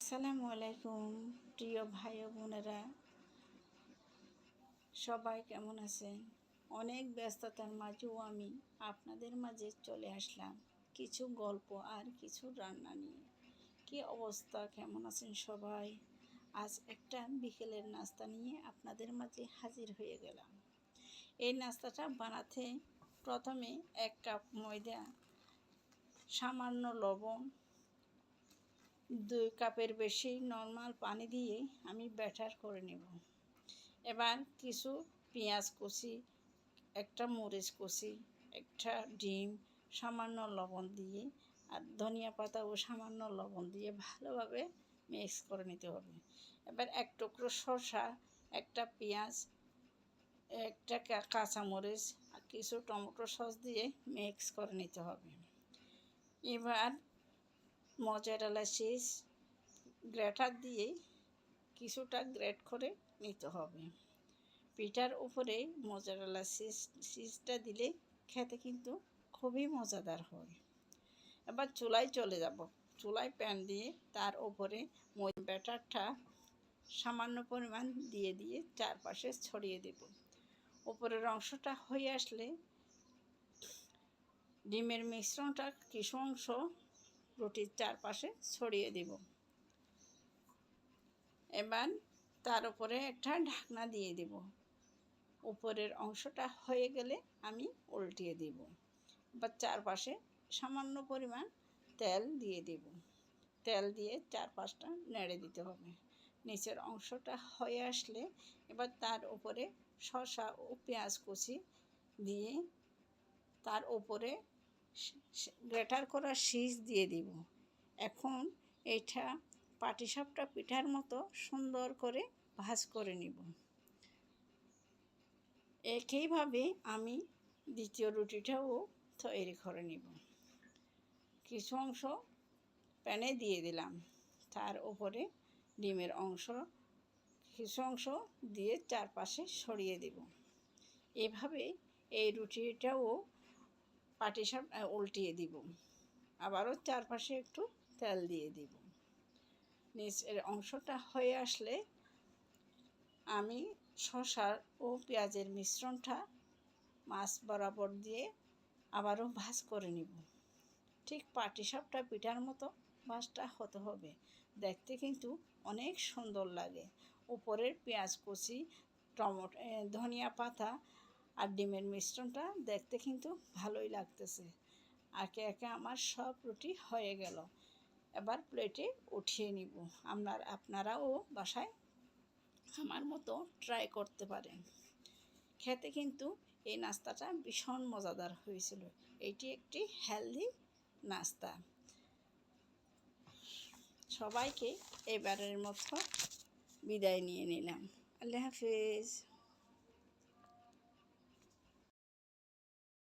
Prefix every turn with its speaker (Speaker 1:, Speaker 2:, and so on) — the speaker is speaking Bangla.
Speaker 1: আসসালামু আলাইকুম প্রিয় ভাই ও বোনেরা, সবাই কেমন আছেন? অনেক ব্যস্ততার মাঝেও আমি আপনাদের মাঝে চলে আসলাম কিছু গল্প আর কিছু রান্না নিয়ে। কি অবস্থা, কেমন আছেন সবাই? আজ একটা বিকেলের নাস্তা নিয়ে আপনাদের মাঝে হাজির হয়ে গেলাম। এই নাস্তাটা বানাতে প্রথমে 1 কাপ ময়দা, সামান্য লবণ, 2 কাপের বেশি নর্মাল পানি দিয়ে আমি ব্যাটার করে নেব। এবার কিছু পেঁয়াজ কুচি, একটা মরিচ কুচি, একটা ডিম, সামান্য লবণ দিয়ে আর ধনিয়া পাতা ও সামান্য লবণ দিয়ে ভালোভাবে মিক্স করে নিতে হবে। এবার 1 টুকরো শসা, একটা পেঁয়াজ, একটা কাঁচামরিচ আর কিছু টমেটো সস দিয়ে মিক্স করে নিতে হবে। এবার মোজারেলা চিজ গ্রেটার দিয়ে কিছুটা গ্রেট করে নিতে হবে। পিঠার উপরে মোজারেলা চিজটা দিলে খেতে কিন্তু খুবই মজাদার হয়। এবার চুলায় চলে যাব। চুলায় প্যান দিয়ে তার উপরে ব্যাটারটা সামান্য পরিমাণ দিয়ে চারপাশে ছড়িয়ে দেব। উপরের অংশটা হয়ে আসলে ডিমের মিশ্রণটা কিছু অংশ রুটির চারপাশে ছড়িয়ে দেব। এবার তার উপরে একটা ঢাকনা দিয়ে দেব। উপরের অংশটা হয়ে গেলে আমি উল্টিয়ে দেব। বা চারপাশে সামান্য পরিমাণ তেল দিয়ে দেব। তেল দিয়ে চারপাশটা নেড়ে দিতে হবে। নিচের অংশটা হয়ে আসলে এবার তার উপরে শসা ও পেঁয়াজ কুচি দিয়ে তার উপরে গ্রেটার করা চিজ দিয়ে দিব। এখন এটা পাটিসাপটা পিঠার মতো সুন্দর করে ভাজ করে নিব। একইভাবে আমি দ্বিতীয় রুটিটাও তৈরি করে নিব। কিছু অংশ প্যানে দিয়ে দিলাম, তার উপরে ডিমের অংশ কিছু অংশ দিয়ে চারপাশে ছড়িয়ে দেব। এভাবে এই রুটিটাও পাটিসাপটা উল্টিয়ে দিব। আবারও চারপাশে একটু তেল দিয়ে দিব। নিচের অংশটা হয়ে আসলে আমি শসা ও পেঁয়াজের মিশ্রণটা মাছ বরাবর দিয়ে আবারও ভাজ করে নিব। ঠিক পাটিসাপটা পিঠার মতো ভাজটা হতে হবে। দেখতে কিন্তু অনেক সুন্দর লাগে। উপরের পেঁয়াজ কুচি, ধনিয়া পাতা আর ডিমের মিশ্রণটা দেখতে কিন্তু ভালোই লাগতেছে। একে একে আমার সব রুটি হয়ে গেল। এবার প্লেটে উঠিয়ে নিব। আপনারাও বাসায় আমার মতো ট্রাই করতে পারেন। খেতে কিন্তু এই নাস্তাটা ভীষণ মজাদার হয়েছিল। এটি একটি হেলদি নাস্তা। সবাইকে এবারের মতো বিদায় নিয়ে নিলাম। আল্লাহ হাফেজ।